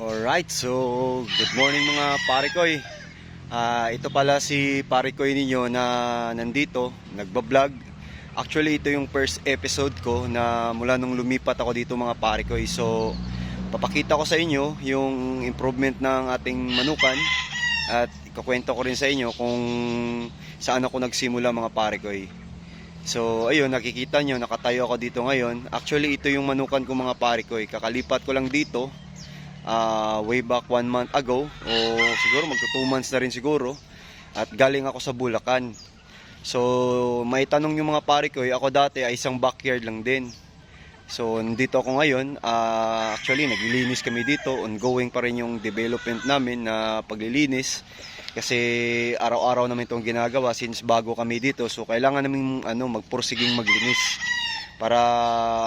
Alright, so good morning mga parikoy. Ito pala si parikoy ninyo na nandito, nagbablog. Actually, ito yung first episode ko na mula nung lumipat ako dito mga parikoy. So, papakita ko sa inyo yung improvement ng ating manukan at ikukwento ko rin sa inyo kung saan ako nagsimula mga parikoy. So, ayun, nakikita nyo, nakatayo ako dito ngayon. Actually, ito yung manukan ko mga parikoy. Kakalipat ko lang dito. Way back 1 month ago o siguro magto 2 months na rin siguro, at galing ako sa Bulacan. So may tanong yung mga pare ko, ako dati ay isang backyard lang din. So nandito ako ngayon, actually naglilinis kami dito, ongoing pa rin yung development namin na paglilinis kasi araw-araw namin itong ginagawa since bago kami dito. So kailangan namin magpursiging maglinis para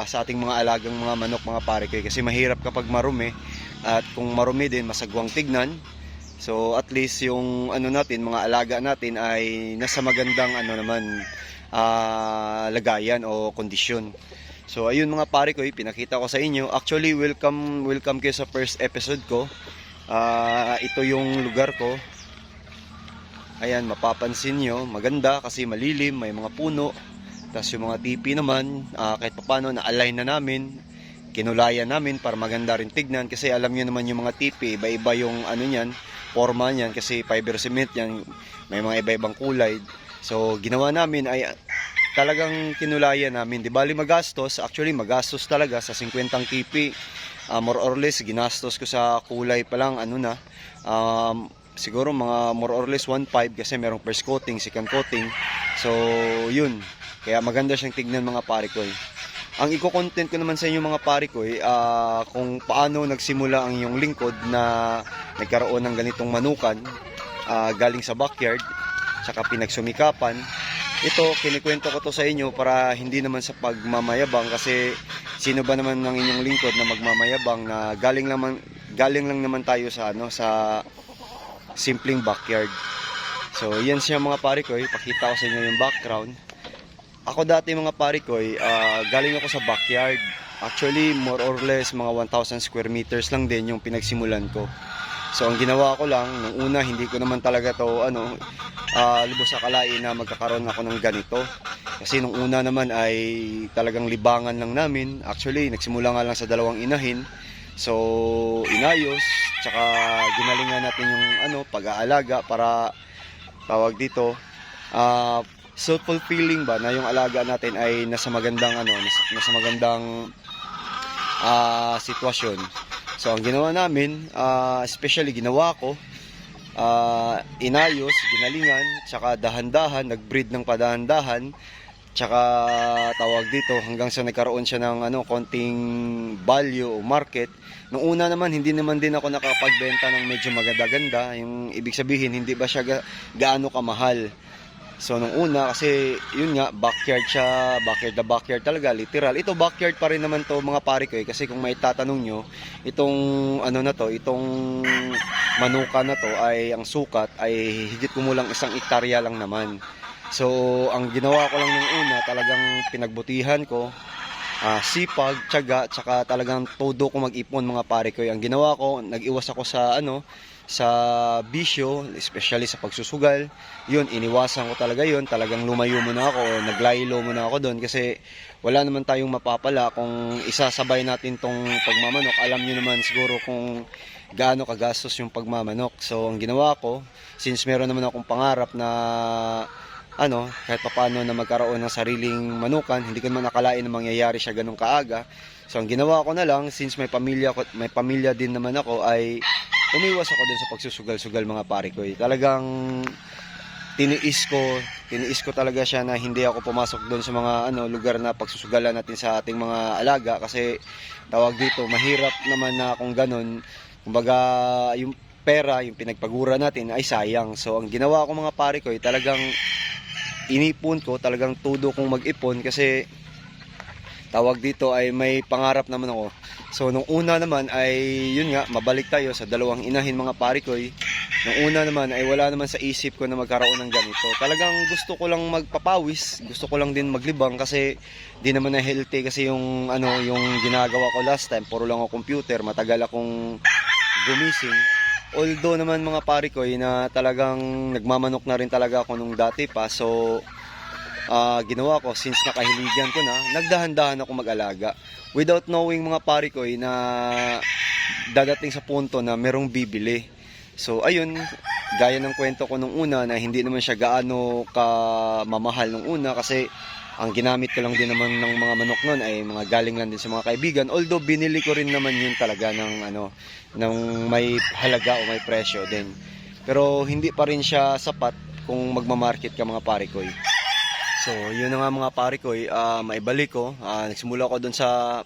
sa ating mga alagang mga manok mga pare ko, kasi mahirap kapag marumi. At kung marumi din, masagwang tignan. So at least yung natin, mga alaga natin ay nasa magandang lagayan o kondisyon. So ayun mga pare ko, pinakita ko sa inyo. Actually, welcome kayo sa first episode ko. Ito yung lugar ko. Ayan, mapapansin nyo, maganda kasi malilim, may mga puno. Tapos yung mga tipi naman, kahit paano na-align na namin, kinulayan namin para maganda rin tignan, kasi alam niyo naman yung mga tipi, iba-iba yung niyan, forma niyan, kasi fiber cement yan, may mga iba-ibang kulay. So ginawa namin ay talagang kinulayan namin. Di bali magastos, actually magastos talaga sa 50 tipi. More or less ginastos ko sa kulay pa lang siguro mga more or less 1.5, kasi merong first coating, second coating. So yun, kaya maganda siyang tignan mga pare ko. Ang iko-content ko naman sa inyo mga pare ko, kung paano nagsimula ang iyong lingkod na nagkaroon ng ganitong manukan, galing sa backyard, saka pinagsumikapan. Ito, kinikwento ko to sa inyo para hindi naman sa pagmamayabang, kasi sino ba naman ng inyong lingkod na magmamayabang na galing lang naman tayo sa sa simpleng backyard. So, yan siya mga pare ko, pakita ko sa inyo yung background. Ako dati mga pare ko, galing ako sa backyard. Actually, more or less mga 1,000 square meters lang din yung pinagsimulan ko. So ang ginawa ko lang, nung una hindi ko naman talaga to lubos akalain na magkakaroon ako ng ganito. Kasi nung una naman ay talagang libangan lang namin. Actually, nagsimula nga lang sa 2 inahin. So inayos, tsaka ginalingan natin yung pag-aalaga para tawag dito, self-fulfilling ba na yung alaga natin ay nasa magandang sitwasyon. So ang ginawa namin, especially ginawa ko, inayos, ginalingan, tsaka dahan-dahan, nag-breed ng padahan-dahan, tsaka tawag dito hanggang sa nagkaroon siya ng konting value o market. Nung una naman, hindi naman din ako nakapagbenta ng medyo maganda-ganda. Yung ibig sabihin, hindi ba siya gaano kamahal. So nung una, kasi yun nga, backyard siya, backyard na backyard talaga, literal. Ito backyard pa rin naman to mga pare ko, kasi kung may tatanong nyo, itong itong manuka na to ay ang sukat ay higit kumulang 1 hektarya lang naman. So ang ginawa ko lang nung una, talagang pinagbutihan ko, sipag, tiyaga, tsaka talagang todo ko mag-ipon mga pare ko. Ang ginawa ko, nag-iwas ako sa bisyo, especially sa pagsusugal. Yun, iniwasan ko talaga yun. Talagang lumayo muna ako, o naglaylo muna ako doon, kasi wala naman tayong mapapala kung isasabay natin tong pagmamanok. Alam nyo naman siguro kung gaano kagastos yung pagmamanok. So ang ginawa ko, since meron naman akong pangarap na kahit papaano na magkaroon ng sariling manukan, hindi ko naman nakalain na mangyayari siya ganun kaaga. So ang ginawa ko na lang, since may pamilya din naman ako, ay umiwas ako dun sa pagsusugal-sugal mga pare ko. Talagang tiniis ko talaga siya na hindi ako pumasok dun sa mga lugar na pagsusugalan natin sa ating mga alaga, kasi tawag dito, mahirap naman na kung ganun. Kumbaga yung pera, yung pinagpagura natin ay sayang. So ang ginawa ko mga pare ko, talagang inipon ko, talagang todo kong mag-ipon, kasi tawag dito ay may pangarap naman ako. So nung una naman ay yun nga, mabalik tayo sa 2 inahin mga pare ko. Nung una naman ay wala naman sa isip ko na magkaroon ng ganito. Talagang gusto ko lang magpapawis, gusto ko lang din maglibang, kasi di naman na healthy kasi yung ginagawa ko last time. Puro lang ako computer, matagal akong gumising. Although naman mga pare ko na talagang nagmamanok na rin talaga ako nung dati pa. So ginawa ko, since nakahiligan ko na, nagdahan-dahan ako mag-alaga. Without knowing mga pare ko na dadating sa punto na merong bibili. So ayun, gaya ng kwento ko nung una na hindi naman siya gaano ka mamahal nung una kasi ang ginamit ko lang din naman ng mga manok nun ay mga galing lang din sa mga kaibigan. Although binili ko rin naman yun talaga ng may halaga o may presyo din. Pero hindi pa rin siya sapat kung magmamarket ka mga pare ko. So yun na nga mga pare ko, maibalik ko. Nagsimula ko dun sa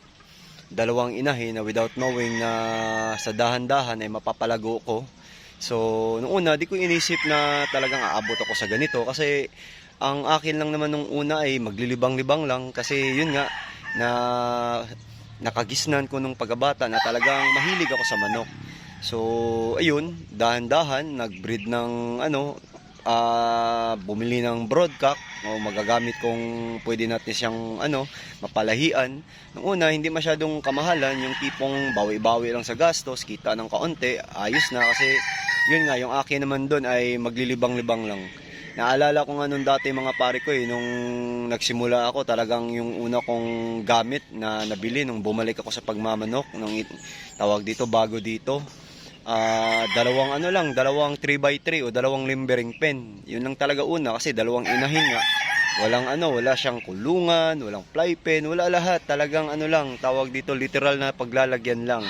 dalawang inahin na without knowing na sa dahan-dahan ay mapapalago ko. So nung una di ko inisip na talagang aabot ako sa ganito kasi ang akin lang naman nung una ay maglilibang-libang lang kasi yun nga na nakagisnan ko nung pagkabata na talagang mahilig ako sa manok. So ayun, dahan-dahan nagbreed ng bumili ng broodcock o magagamit kung pwede natin siyang mapalahian. Nung una hindi masyadong kamahalan, yung tipong bawi-bawi lang sa gastos, kita ng kaunti, ayos na kasi yun nga yung akin naman doon ay maglilibang-libang lang. Naalala ko nga nung dati mga pare ko nung nagsimula ako talagang yung una kong gamit na nabili nung bumalik ako sa pagmamanok nung tawag dito bago dito. Dalawang 3x3 o dalawang limbering pen. Yun lang talaga una kasi dalawang inahin nga. Wala siyang kulungan, walang fly pen, wala lahat. Talagang tawag dito literal na paglalagyan lang.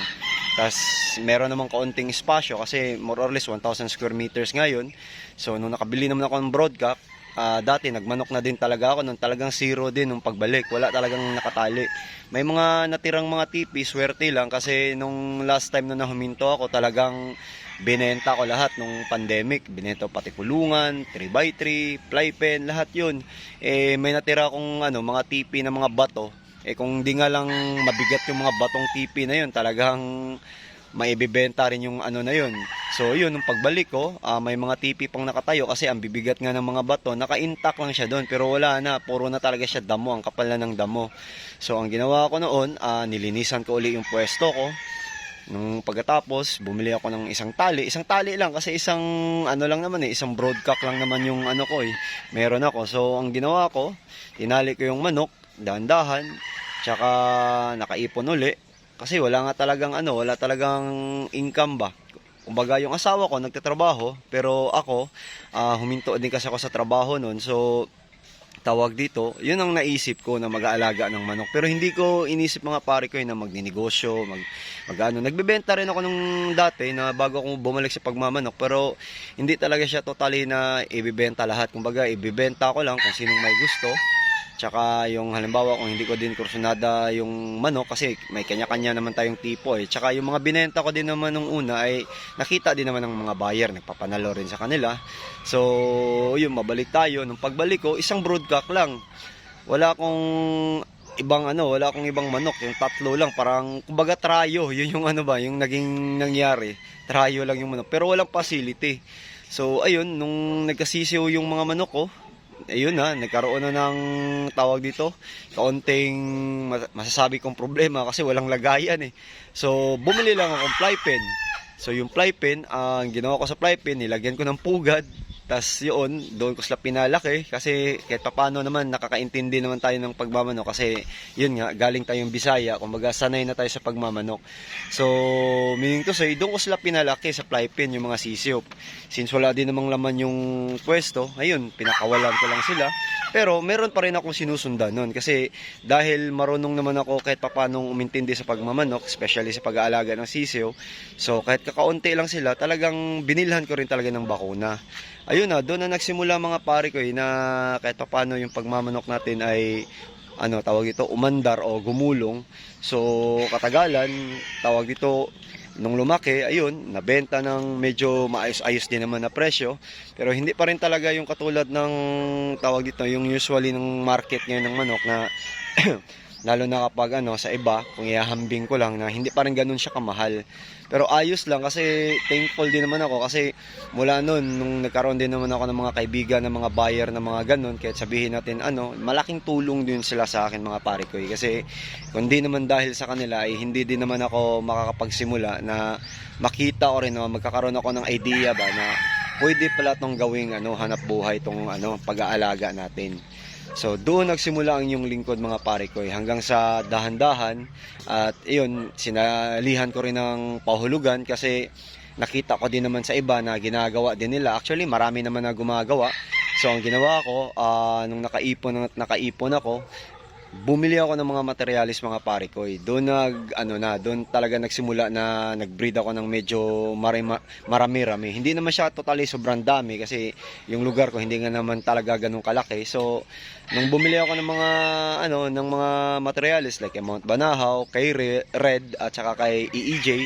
Tas meron namang kaunting espasyo kasi more or less 1,000 square meters ngayon. So nung nakabili naman ako ng broodcock, dati nagmanok na din talaga ako nung talagang zero din nung pagbalik. Wala talagang nakatali. May mga natirang mga tipi, swerte lang kasi nung last time na huminto ako talagang binenta ko lahat nung pandemic. Binenta pati kulungan, 3x3, fly pen, lahat yun. May natira akong mga tipi na mga bato. Kung di nga lang mabigat yung mga batong tipi na yun, talagang maibibenta rin yung na yun. So yun, nung pagbalik ko, may mga tipi pang nakatayo kasi ang bibigat nga ng mga bato, naka-intact lang siya doon pero wala na, puro na talaga siya damo, ang kapal na ng damo. So ang ginawa ko noon, nilinisan ko uli yung pwesto ko. Nung pagkatapos, bumili ako ng isang tali lang kasi isang lang naman isang broodcock lang naman yung meron ako. So ang ginawa ko, tinali ko yung manok, dahan-dahan, tsaka nakaipon uli. Kasi wala talagang income ba. Kumbaga yung asawa ko nagtatrabaho, pero ako, huminto din kasi ako sa trabaho noon. So, tawag dito, yun ang naisip ko na mag-aalaga ng manok. Pero hindi ko inisip mga pare ko na magninegosyo, nagbebenta rin ako nung dati na bago ako bumalik sa pagmamanok. Pero hindi talaga siya totally na ibibenta lahat. Kumbaga, ibibenta ko lang kung sinong may gusto. Tsaka yung halimbawa kung hindi ko din kursunada yung manok kasi may kanya-kanya naman tayong tipo Tsaka yung mga binenta ko din naman nung una ay nakita din naman ng mga buyer, nagpapanalo rin sa kanila. So, yun, mabalik tayo. Nung pagbalik ko, isang broodcock lang. Wala akong ibang manok, yung tatlo lang, parang kumbaga trayo, yun yung yung naging nangyari. Trayo lang yung manok, pero walang facility. So, ayun, nung nagkasisiw yung mga manok ko, ayun nagkaroon na ng tawag dito, kaunting masasabi kong problema kasi walang lagayan So, bumili lang akong fly pen. So, yung fly pen, ang ginawa ko sa fly pen, nilagyan ko ng pugad. Tas yun, doon ko sila pinalaki kasi kahit paano naman nakakaintindi naman tayo ng pagmamanok kasi yun nga, galing tayong Bisaya, kumbaga sanay na tayo sa pagmamanok. So, meaning to say, doon ko sila pinalaki sa fly pen yung mga sisiop. Since wala din namang laman yung pwesto, ayun, pinakawalan ko lang sila. Pero meron pa rin akong sinusundan nun kasi dahil marunong naman ako kahit paano umintindi sa pagmamanok, especially sa pag-aalaga ng sisiyo. So, kahit kakaunti lang sila, talagang binilhan ko rin talaga ng bakuna. Ayun doon na nagsimula mga pare ko na kahit paano yung pagmamanok natin ay tawag dito, umandar o gumulong. So katagalan, tawag dito, nung lumaki, ayun, nabenta ng medyo maayos-ayos din naman na presyo. Pero hindi pa rin talaga yung katulad ng tawag dito, yung usually ng market ngayon ng manok na Lalo na kapag sa iba, kung ihahambing ko lang na hindi pa rin ganun siya kamahal. Pero ayos lang kasi thankful din naman ako kasi mula noon nung nagkaroon din naman ako ng mga kaibigan ng mga buyer na mga ganun, kahit sabihin natin malaking tulong din sila sa akin mga pare ko. Kasi kung di naman dahil sa kanila ay hindi din naman ako makakapagsimula na makita ko rin na magkakaroon ako ng idea ba na pwede pala tong gawing hanap buhay tong pag-aalaga natin. So doon nagsimula ang inyong lingkod mga pare ko hanggang sa dahan-dahan at iyon sinalihan ko rin ng pahulugan kasi nakita ko din naman sa iba na ginagawa din nila. Actually marami naman na gumagawa. So ang ginawa ko nung nakaipon ako, bumili ako ng mga materialis mga pare ko. Doon doon talaga nagsimula na nag-breed ako ng medyo marami-rami. Hindi naman siya totally sobrang dami kasi yung lugar ko hindi nga naman talaga ganun kalaki. So nung bumili ako ng mga materialis like Mount Banahaw, kay Red at saka kay EEJ,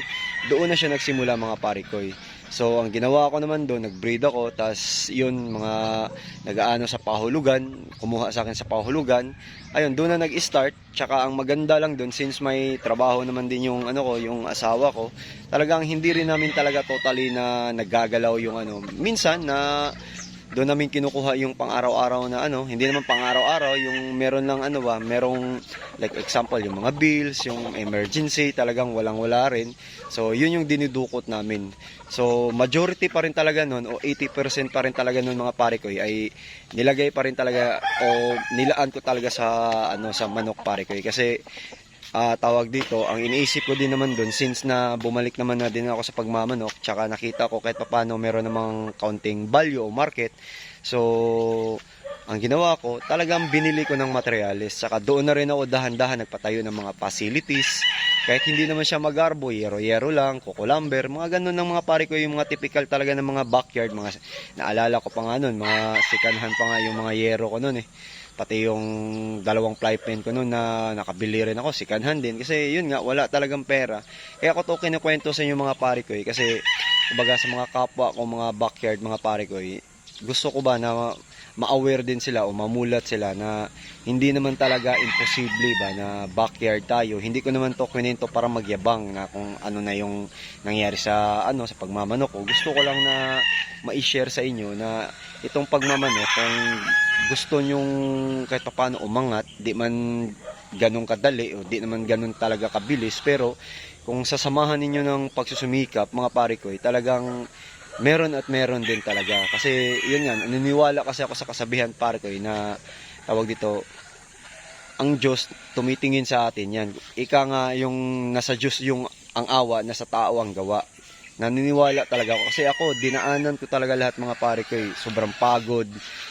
doon na siya nagsimula mga pare ko. So ang ginawa ko naman doon, nag-breed ako, tas yun mga nag-aano sa pahulugan, kumuha sa akin sa pahulugan. Ayun, doon na nag-start. Tsaka ang maganda lang doon since may trabaho naman din yung yung asawa ko. Talagang hindi rin namin talaga totally na naggagalaw yung minsan na doon namin kinukuha yung pang-araw-araw na hindi naman pang-araw-araw, yung meron lang merong like example yung mga bills, yung emergency, talagang walang-wala rin. So yun yung dinidukot namin. So majority pa rin talaga noon o 80% pa rin talaga noon mga pare ko ay nilagay pa rin talaga o nilaan ko talaga sa sa manok pare ko kasi tawag dito, ang iniisip ko din naman doon since na bumalik naman na din ako sa pagmamanok, tsaka nakita ko kahit paano meron namang counting value o market. So ang ginawa ko, talagang binili ko ng materials, tsaka doon na rin ako dahan-dahan nagpatayo ng mga facilities. Kahit hindi naman siya magarbo, yero-yero lang, kukulamber, mga ganun ng mga pare ko, yung mga typical talaga ng mga backyard, mga naalala ko pa nga nun, mga sikanhan pa nga yung mga yero ko nun pati yung dalawang fly pen ko noon na nakabili rin ako, sikanhan din. Kasi yun nga, wala talagang pera. Kaya ako to kinukwento sa inyo mga pare ko kasi kumbaga sa mga kapwa ko, mga backyard, mga pare ko gusto ko ba na ma-aware din sila o mamulat sila na hindi naman talaga imposible ba na backyard tayo. Hindi ko naman to kwento para magyabang na kung ano na yung nangyari sa sa pagmamanok ko. Gusto ko lang na ma-share sa inyo na itong pagmamanok kung gusto nyong kahit paano umangat, di man ganun kadali o di naman ganun talaga kabilis, pero kung sasamahan ninyo ng pagsusumikap mga pare ko talagang meron at meron din talaga. Kasi yun nga, naniniwala kasi ako sa kasabihan pare ko na tawag dito, ang Diyos tumitingin sa atin yan. Ika nga yung nasa Diyos yung ang awa, nasa tao ang gawa. Naniniwala talaga ako. Kasi ako, dinaanan ko talaga lahat mga pare ko sobrang pagod,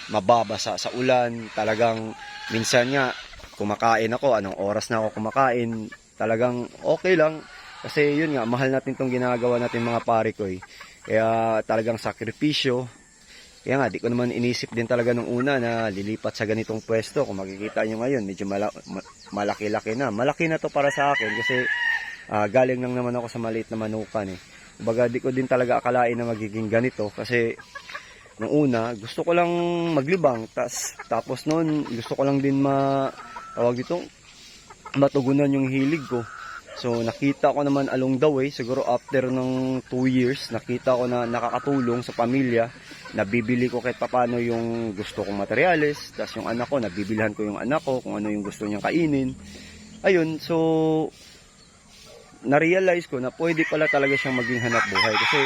mababasa sa ulan. Talagang minsan nga, kumakain ako, anong oras na ako kumakain. Talagang okay lang. Kasi yun nga, mahal natin itong ginagawa natin mga pare ko Kaya talagang sakripisyo. Kaya nga, di ko naman inisip din talaga nung una na lilipat sa ganitong pwesto. Kung makikita nyo ngayon, medyo malaki-laki na. Malaki na to para sa akin kasi galing lang naman ako sa maliit na manukan Baga di ko din talaga akalain na magiging ganito kasi nung una gusto ko lang maglibang tapos noon gusto ko lang din matugunan yung hilig ko. So nakita ko naman along the way, siguro after ng 2 years, nakita ko na nakakatulong sa pamilya. Nabibili ko kahit paano yung gusto kong materyales, tapos yung anak ko, nabibilhan ko yung anak ko kung ano yung gusto niyang kainin. Ayun, so na-realize ko na pwede pala talaga siyang maging hanap buhay kasi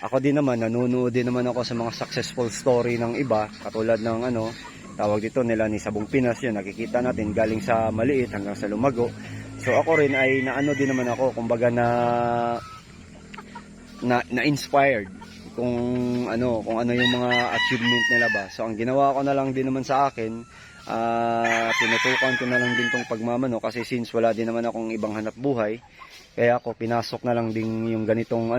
ako din naman, nanonood din naman ako sa mga successful story ng iba, katulad ng tawag dito nila ni Sabong Pinas, yun nakikita natin galing sa maliit hanggang sa lumago. So ako rin ay naano din naman ako, kumbaga na-inspired kung ano yung mga achievement nila ba. So ang ginawa ko na lang din naman sa akin, tinutukan ko na lang din tong pagmamano kasi since wala din naman akong ibang hanap buhay, kaya ako pinasok na lang din yung ganitong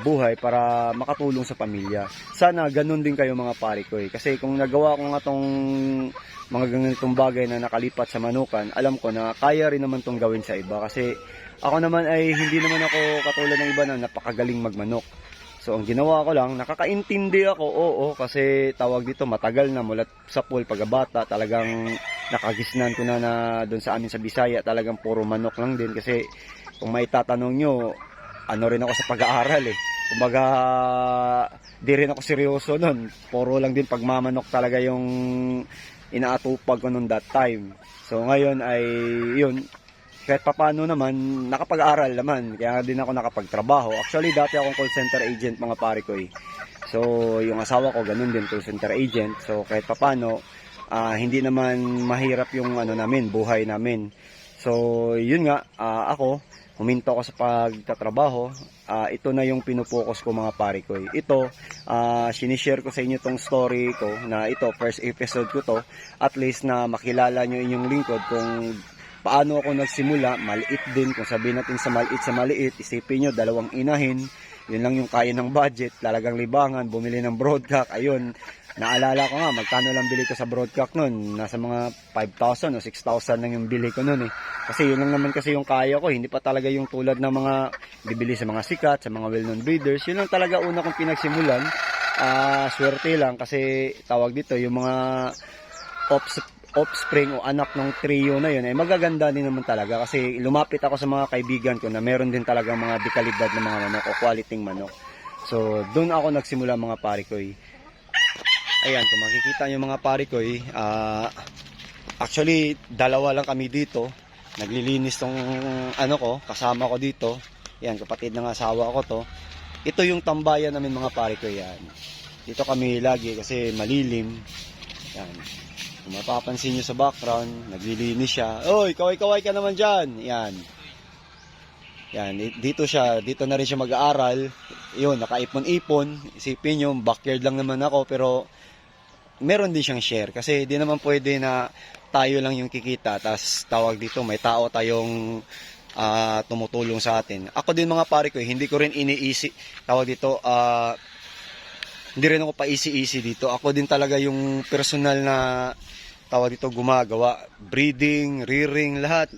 buhay para makatulong sa pamilya. Sana ganun din kayo mga pare ko kasi kung nagawa ko nga tong mga ganitong bagay na nakalipat sa manukan, alam ko na kaya rin naman tong gawin sa iba kasi ako naman ay hindi naman ako katulad ng iba na napakagaling magmanok. So ang ginawa ko lang, nakakaintindi ako, oo, kasi tawag dito matagal na mula sa pool pagkabata, talagang nakagisnan ko na doon sa amin sa Bisaya, talagang puro manok lang din. Kasi kung may tatanong nyo, ano rin ako sa pag-aaral eh. Kumbaga, di rin ako seryoso nun. Puro lang din pagmamanok talaga yung inaatupag ko nung that time. So ngayon ay yun, kahit papano naman, nakapag-aral naman. Kaya din ako nakapagtrabaho. Actually, dati akong call center agent mga pare ko eh. So, yung asawa ko, ganun din, call center agent. So, kahit papano, hindi naman mahirap yung ano namin, buhay namin. So, yun nga, ako, huminto ako sa pagtatrabaho. Ito na yung pinupokus ko mga pare ko. Ito, sinishare ko sa inyo tong story ko na ito, first episode ko to. At least na makilala nyo inyong lingkod kung paano ako nagsimula. Maliit din, kung sabihin natin sa maliit, isipin nyo, 2 inahin. Yun lang yung kaya ng budget, talagang libangan, bumili ng broadcock. Ayun, naalala ko nga, magkano lang bili ko sa broadcock nun. Nasa mga 5,000 o 6,000 lang yung bili ko nun eh. Kasi yun lang naman kasi yung kaya ko, hindi pa talaga yung tulad ng mga bibili sa mga sikat, sa mga well-known breeders. Yun lang talaga una kong pinagsimulan. Swerte lang kasi tawag dito, yung mga offspring o anak ng trio na yun ay magaganda din naman talaga kasi lumapit ako sa mga kaibigan ko na meron din talaga mga dekalidad na mga manok o quality manok. So doon ako nagsimula mga pare ko. Ayan, kung makikita nyo mga pare ko, actually 2 lang kami dito. Naglilinis tong ano ko, kasama ko dito. Yan, kapatid ng asawa ko to. Ito yung tambayan namin mga pare ko yan. Dito kami lagi kasi malilim. Yan. Kung mapapansin nyo sa background, naglilinis siya. Oy, kaway-kaway ka naman dyan. Yan. Yan, dito na rin siya mag-aaral. Yun, nakaipon-ipon. Isipin nyo, backyard lang naman ako, pero meron din siyang share. Kasi di naman pwede na tayo lang yung kikita. Tapos tawag dito, may tao tayong tumutulong sa atin. Ako din mga pare ko, hindi ko rin iniisi. Tawag dito, hindi rin ako pa easy dito. Ako din talaga yung personal na tawag dito gumagawa, breeding, rearing, lahat.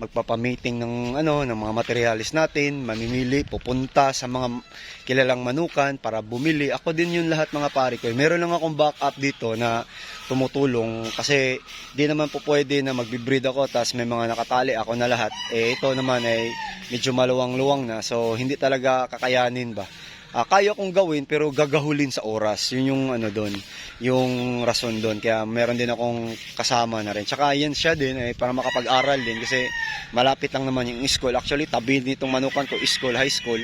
Magpapamating ng ng mga materialis natin, mamimili, pupunta sa mga kilalang manukan para bumili. Ako din yun lahat mga pare ko. Meron lang akong backup dito na tumutulong kasi di naman po pwede na magbe-breed ako tapos may mga nakatali ako na lahat. Ito naman ay medyo maluwang-luwang na, so hindi talaga kakayanin ba. Kaya kong gawin pero gagahulin sa oras. Yun yung doon, yung rason doon. Kaya meron din akong kasama na rin. Tsaka yan siya din para makapag-aral din kasi malapit lang naman yung school. Actually, tabi nitong manukan ko, school, high school.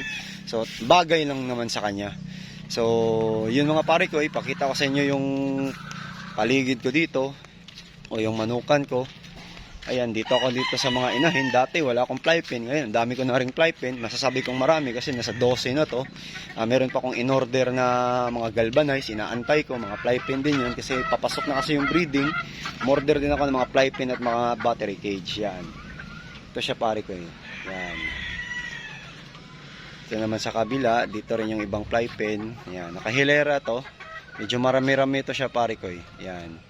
So, bagay lang naman sa kanya. So, yun mga pare ko, ipakita ko sa inyo yung paligid ko dito o yung manukan ko. Ayan, dito ako sa mga inahin. Dati wala akong fly pen. Ngayon, dami ko na ring fly pen. Masasabi kong marami kasi nasa 12 na to. Meron pa akong in-order na mga galvanize. Inaantay ko, mga fly pen din yun. Kasi papasok na kasi yung breeding. Order din ako ng mga fly pen at mga battery cage. Yan. Ito siya pare ko. Yan. Ito naman sa kabila. Dito rin yung ibang fly pen. Yan. Nakahilera to. Medyo marami-rami ito siya pare ko. Yan.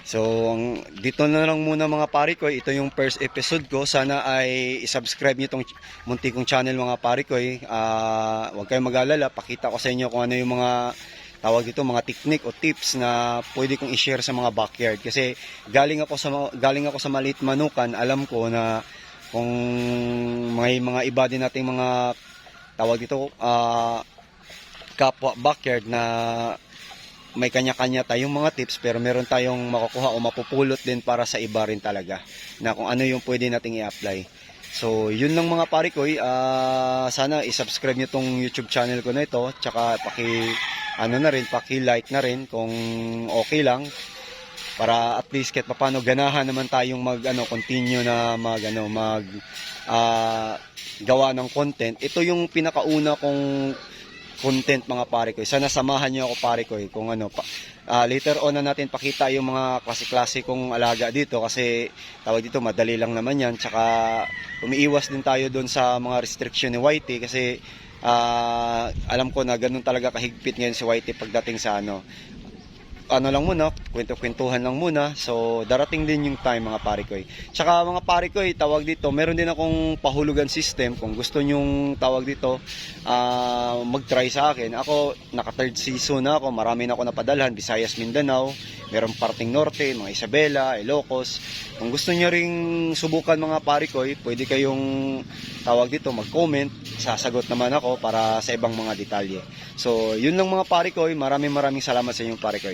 So, dito na lang muna mga pare ko. Ito yung first episode ko. Sana ay i-subscribe nyo itong munti kong channel mga pare ko. Huwag kayong mag-alala. Pakita ko sa inyo kung ano yung mga tawag dito, mga technique o tips na pwede kong i-share sa mga backyard. Kasi galing ako sa maliit manukan. Alam ko na kung may mga iba din nating mga tawag dito, kapwa backyard na may kanya-kanya tayong mga tips pero meron tayong makukuha o mapupulot din para sa iba rin talaga na kung ano yung pwede nating i-apply. So, yun lang mga pare ko. Sana i-subscribe nyo tong YouTube channel ko na ito. Tsaka paki-like na rin kung okay lang. Para at least kahit paano ganahan naman tayong continue na gawa ng content. Ito yung pinakauna kong content mga pare ko. Sana samahan niyo ako pare ko kung later on na natin pakita yung mga klase-klase kong alaga dito kasi tawag dito madali lang naman yan. Tsaka umiiwas din tayo doon sa mga restriction ni Whitey kasi alam ko na ganun talaga kahigpit ngayon si Whitey pagdating sa ano lang muna, kwento-kwentuhan lang muna. So, darating din yung time mga pare ko. Tsaka mga pare ko, tawag dito, meron din akong pahulugan system. Kung gusto nyong tawag dito, mag-try sa akin. Ako, naka third season na ako. Marami na ako napadalhan. Visayas, Mindanao. Meron parting Norte, mga Isabela, Ilocos. Kung gusto nyo ring subukan mga pare ko, pwede kayong tawag dito, mag-comment. Sasagot naman ako para sa ibang mga detalye. So, yun lang mga pare ko. Maraming salamat sa inyong pare ko.